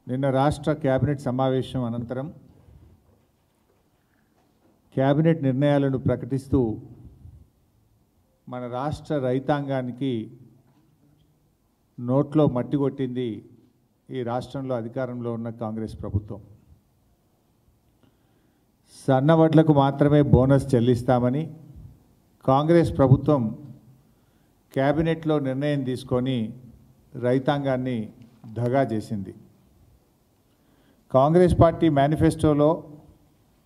నిన్న రాష్ట్ర కేబినెట్ సమావేశం అనంతరం కేబినెట్ నిర్ణయాలను ప్రకటిస్తూ మన రాష్ట్ర రైతాంగానికి నోట్లో మట్టి కొట్టింది ఈ రాష్ట్రంలో అధికారంలో ఉన్న కాంగ్రెస్ ప్రభుత్వం. సన్నవడ్లకు మాత్రమే బోనస్ చెల్లిస్తామని కాంగ్రెస్ ప్రభుత్వం కేబినెట్లో నిర్ణయం తీసుకొని రైతాంగాన్ని దగా చేసింది. కాంగ్రెస్ పార్టీ మేనిఫెస్టోలో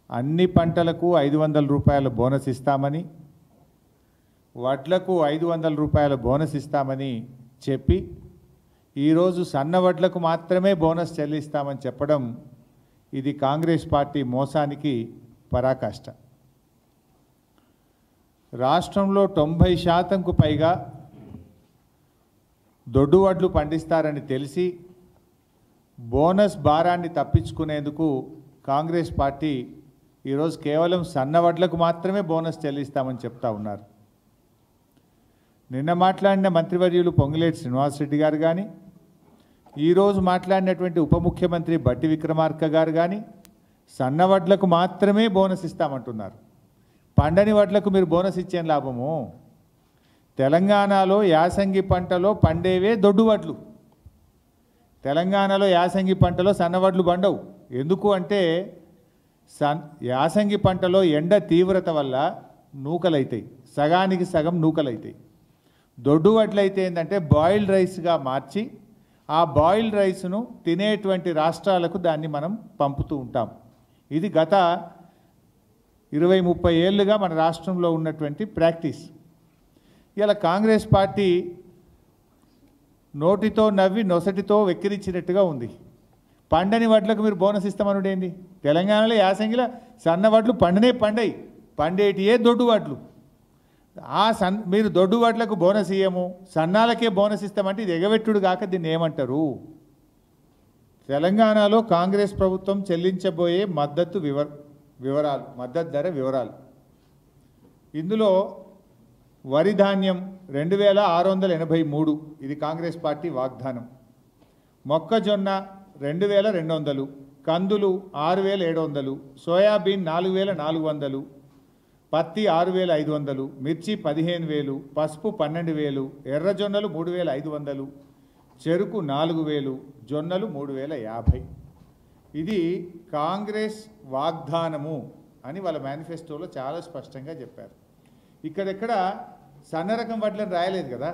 అన్ని పంటలకు 500 రూపాయల బోనస్ ఇస్తామని, వడ్లకు 500 రూపాయల బోనస్ ఇస్తామని చెప్పి ఈరోజు సన్న వడ్లకు మాత్రమే బోనస్ చెల్లిస్తామని చెప్పడం ఇది కాంగ్రెస్ పార్టీ మోసానికి పరాకాష్ట. రాష్ట్రంలో 90% పైగా దొడ్డు వడ్లు పండిస్తారని తెలిసి బోనస్ భారాన్ని తప్పించుకునేందుకు కాంగ్రెస్ పార్టీ ఈరోజు కేవలం సన్న వడ్లకు మాత్రమే బోనస్ చెల్లిస్తామని చెప్తా ఉన్నారు. నిన్న మాట్లాడిన మంత్రివర్యులు పొంగులేటి శ్రీనివాసరెడ్డి గారు కానీ, ఈరోజు మాట్లాడినటువంటి ఉప ముఖ్యమంత్రి బట్టి విక్రమార్క గారు కానీ సన్న వడ్లకు మాత్రమే బోనస్ ఇస్తామంటున్నారు. పండని వడ్లకు మీరు బోనస్ ఇచ్చేం లాభము? తెలంగాణలో యాసంగి పంటలో పండేవే దొడ్డు వడ్లు. తెలంగాణలో యాసంగి పంటలో సన్నవడ్లు పండవు. ఎందుకు అంటే యాసంగి పంటలో ఎండ తీవ్రత వల్ల నూకలైతాయి, సగానికి సగం నూకలైతాయి. దొడ్డు వడ్లు అయితే ఏంటంటే బాయిల్డ్ రైస్గా మార్చి ఆ బాయిల్డ్ రైస్ను తినేటువంటి రాష్ట్రాలకు దాన్ని మనం పంపుతూ ఉంటాం. ఇది గత 20-30 ఏళ్ళుగా మన రాష్ట్రంలో ఉన్నటువంటి ప్రాక్టీస్. ఇలా కాంగ్రెస్ పార్టీ నోటితో నవ్వి నొసటితో వెక్కిరించినట్టుగా ఉంది. పండని వడ్లకు మీరు బోనస్ ఇస్తామనుడేంది? తెలంగాణలో యాసంగిలో సన్న వడ్లు పండేయి, పండేటియే దొడ్డు వడ్లు. మీరు దొడ్డు వడ్లకు బోనస్ ఇయ్యము, సన్నాలకే బోనస్ ఇస్తామంటే ఇది ఎగవెట్టుడు కాక దీన్ని ఏమంటారు? తెలంగాణలో కాంగ్రెస్ ప్రభుత్వం చెల్లించబోయే మద్దతు ధర వివరాలు. ఇందులో వరి ధాన్యం 2683, ఇది కాంగ్రెస్ పార్టీ వాగ్దానం. మొక్కజొన్న 2200, కందులు 6700, సోయాబీన్ 4400, పత్తి 6500, మిర్చి 15000, పసుపు 12000, ఎర్రజొన్నలు 3500, చెరుకు 4000, జొన్నలు 3050. ఇది కాంగ్రెస్ వాగ్దానము అని వాళ్ళ మేనిఫెస్టోలో చాలా స్పష్టంగా చెప్పారు. ఇక్కడెక్కడ సన్న రకం వడ్లను రాయలేదు కదా,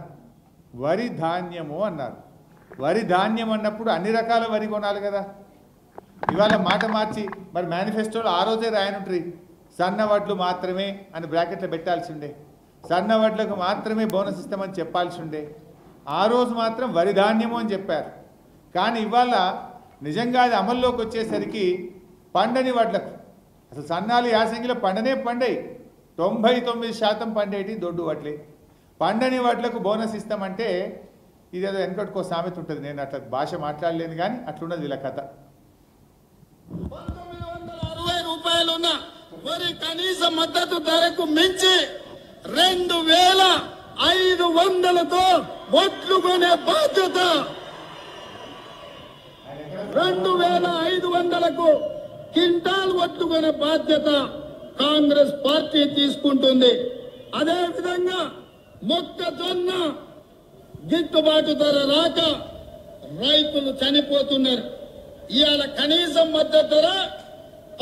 వరి ధాన్యము అన్నారు. వరి ధాన్యం అన్నప్పుడు అన్ని రకాల వరి కొనాలి కదా. ఇవాళ మాట మార్చి మరి మేనిఫెస్టోలో ఆ రోజే రాయనుంట్రీ సన్న వడ్లు మాత్రమే అని బ్రాకెట్లో పెట్టాల్సి ఉండే, సన్న వడ్లకు మాత్రమే బోనస్ ఇస్తామని చెప్పాల్సి ఉండే. ఆ రోజు మాత్రం వరి ధాన్యము అని చెప్పారు. కానీ ఇవాళ నిజంగా అది అమల్లోకి వచ్చేసరికి పండని వడ్లకు, అసలు సన్నాలు యాసంగిలో పండయి 99% పండేటి దొడ్డు వడ్లే. పండని వడ్లకు బోనస్ ఇస్తామంటే ఇదేదో వెనకట్టుకో సామెత ఉంటుంది. నేను అట్లా భాష మాట్లాడలేను కానీ అట్లున్నది వీళ్ళ కథ. 1960 రూపాయలున్న వరి కనీస మద్దతు ధరకు మించి 2500తో వడ్లు కొనే బాధ్యత, 2500కు క్వింటాల్ వడ్లు కొనే బాధ్యత కాంగ్రెస్ పార్టీ తీసుకుంటుంది. అదేవిధంగా మొక్కజొన్న గిట్టుబాటు ధర రాక రైతులు చనిపోతున్నారు. ఇవాళ కనీసం మద్దతు ధర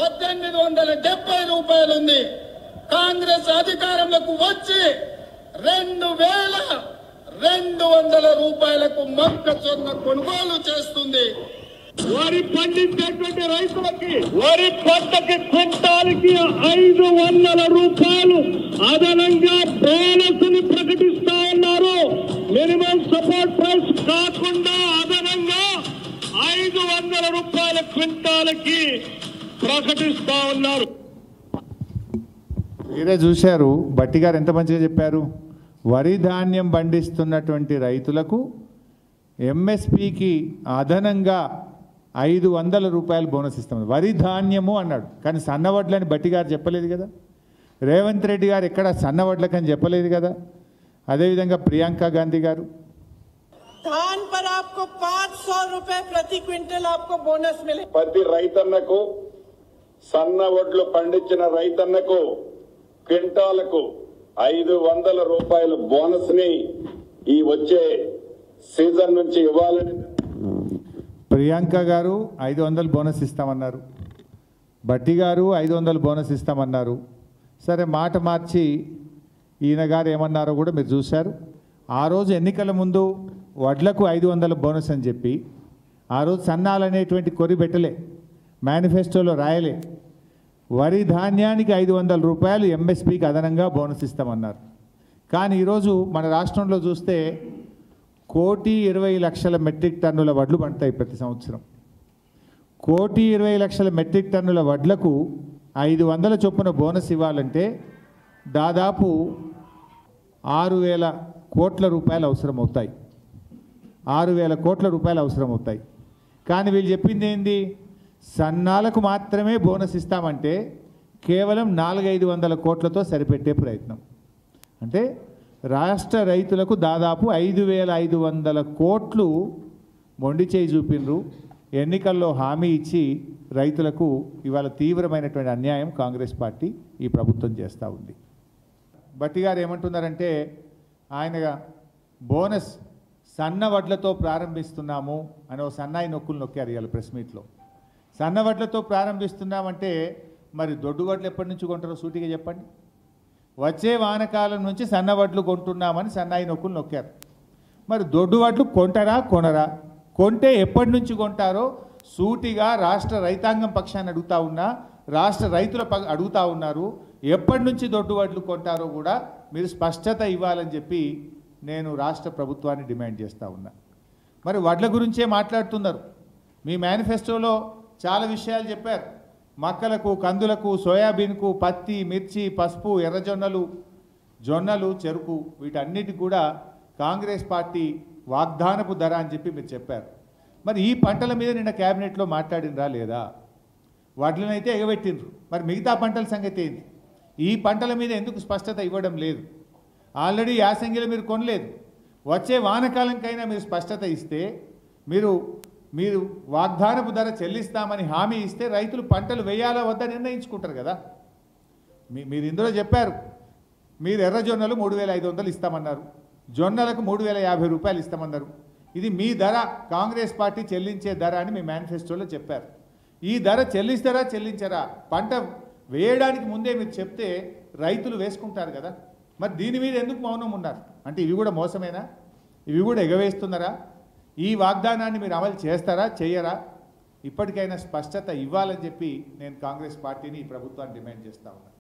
1870 రూపాయలు ఉంది. కాంగ్రెస్ అధికారంలోకి వచ్చి 2200 రూపాయలకు మొక్కజొన్న కొనుగోలు చేస్తుంది. వరి పండించేటువంటి రైతులకి వరి పంటకి క్వింటాల్కి 500 రూపాయలు అదనంగా బోనస్ ని ప్రకటిస్తా ఉన్నారు. మినిమం సపోర్ట్ ప్రైస్ కాకుండా అదనంగా 500 రూపాయల క్వింటాల్కి ప్రకటిస్తా ఉన్నారు. మీరే చూశారు బట్టి గారు ఎంత మంచిగా చెప్పారు. వరి ధాన్యం పండిస్తున్నటువంటి రైతులకు ఎంఎస్పికి అదనంగా 500 రూపాయలు బోనస్ ఇస్తాం. వరి ధాన్యము అన్నాడు కానీ సన్నవడ్లని బట్టి గారు చెప్పలేదు కదా. రేవంత్ రెడ్డి గారు ఎక్కడ సన్నవడ్లకని చెప్పలేదు కదా. అదేవిధంగా ప్రియాంక గాంధీ గారు धान पर आपको 500 रुपए प्रति क्विंटल आपको बोनस मिले। ప్రతి రైతన్నకు సన్న వడ్లు పండించిన రైతన్నకు క్వింటాలకు 500 రూపాయల బోనస్ ని ఈ వచ్చే సీజన్ నుంచి ఇవ్వాలని ప్రియాంక గారు 500 బోనస్ ఇస్తామన్నారు, బట్టి గారు 500 బోనస్ ఇస్తామన్నారు. సరే మాట మార్చి ఈయన గారు ఏమన్నారో కూడా మీరు చూశారు. ఆ రోజు ఎన్నికల ముందు వడ్లకు 500 బోనస్ అని చెప్పి ఆ రోజు సన్నాలనేటువంటి కొరి పెట్టలే, మేనిఫెస్టోలో రాయలే. వరి ధాన్యానికి 500 రూపాయలు ఎంఎస్పీకి అదనంగా బోనస్ ఇస్తామన్నారు. కానీ ఈరోజు మన రాష్ట్రంలో చూస్తే 1,20,00,000 మెట్రిక్ టన్నుల వడ్లు పండుతాయి ప్రతి సంవత్సరం. 1,20,00,000 మెట్రిక్ టన్నుల వడ్లకు 500 చొప్పున బోనస్ ఇవ్వాలంటే దాదాపు 6,000 కోట్ల రూపాయలు అవసరమవుతాయి. 6,000 కోట్ల రూపాయలు అవసరమవుతాయి. కానీ వీళ్ళు చెప్పింది ఏంది, సన్నాలకు మాత్రమే బోనస్ ఇస్తామంటే కేవలం 400-500 కోట్లతో సరిపెట్టే ప్రయత్నం. అంటే రాష్ట్ర రైతులకు దాదాపు 5,500 కోట్లు మొండి చేయి చూపినరు. ఎన్నికల్లో హామీ ఇచ్చి రైతులకు ఇవాళ తీవ్రమైనటువంటి అన్యాయం కాంగ్రెస్ పార్టీ ఈ ప్రభుత్వం చేస్తూ ఉంది. బట్టి గారు ఏమంటున్నారంటే ఆయనగా బోనస్ సన్న వడ్లతో ప్రారంభిస్తున్నాము అని ఒక సన్నాయి నొక్కులు నొక్కారు ఇవాళ ప్రెస్ మీట్లో. సన్న వడ్లతో ప్రారంభిస్తున్నామంటే మరి దొడ్డు వడ్లు ఎప్పటి నుంచి కొంటారో సూటిగా చెప్పండి. వచ్చే వానకాలం నుంచి సన్న వడ్లు కొంటున్నామని సన్నాయి నొక్కులు నొక్కారు. మరి దొడ్డు వడ్లు కొంటారా కొనరా, కొంటే ఎప్పటి నుంచి కొంటారో సూటిగా రాష్ట్ర రైతాంగం పక్షాన్ని అడుగుతా ఉన్నా, రాష్ట్ర రైతుల అడుగుతా ఉన్నారు. ఎప్పటి నుంచి దొడ్డు వడ్లు కొంటారో కూడా మీరు స్పష్టత ఇవ్వాలని చెప్పి నేను రాష్ట్ర ప్రభుత్వాన్ని డిమాండ్ చేస్తూ ఉన్నా. మరి వడ్ల గురించే మాట్లాడుతున్నారు. మీ మేనిఫెస్టోలో చాలా విషయాలు చెప్పారు. మక్కలకు, కందులకు, సోయాబీన్కు, పత్తి, మిర్చి, పసుపు, ఎర్రజొన్నలు, జొన్నలు, చెరుకు వీటన్నిటికి కూడా కాంగ్రెస్ పార్టీ వాగ్దానపు ధర అని చెప్పి మీరు చెప్పారు. మరి ఈ పంటల మీద నిన్న క్యాబినెట్లో మాట్లాడినరా లేదా? వడ్లనైతే ఎగబెట్టిండ్రు, మరి మిగతా పంటల సంగతి ఏంది? ఈ పంటల మీద ఎందుకు స్పష్టత ఇవ్వడం లేదు? ఆల్రెడీ యాసంగిలో మీరు కొనలేదు. వచ్చే వానకాలంకైనా మీరు స్పష్టత ఇస్తే, మీరు వాగ్దానపు ధర చెల్లిస్తామని హామీ ఇస్తే రైతులు పంటలు వేయాలా వద్దా నిర్ణయించుకుంటారు కదా. మీరు ఇందులో చెప్పారు, మీరు ఎర్రజొన్నలు 3,500 ఇస్తామన్నారు, జొన్నలకు 3,050 రూపాయలు ఇస్తామన్నారు. ఇది మీ ధర, కాంగ్రెస్ పార్టీ చెల్లించే ధర అని మీ మేనిఫెస్టోలో చెప్పారు. ఈ ధర చెల్లిస్తారా చెల్లించరా? పంట వేయడానికి ముందే మీరు చెప్తే రైతులు వేసుకుంటారు కదా. మరి దీని మీద ఎందుకు మౌనం ఉన్నారు? అంటే ఇవి కూడా మోసమేనా? ఇవి కూడా ఎగవేస్తున్నారా? ఈ వాగ్దానాన్ని మీరు అమలు చేస్తారా చేయరా? ఇప్పటికైనా స్పష్టత ఇవ్వాలని చెప్పి నేను కాంగ్రెస్ పార్టీని, ఈ ప్రభుత్వాన్ని డిమాండ్ చేస్తా ఉన్నాను.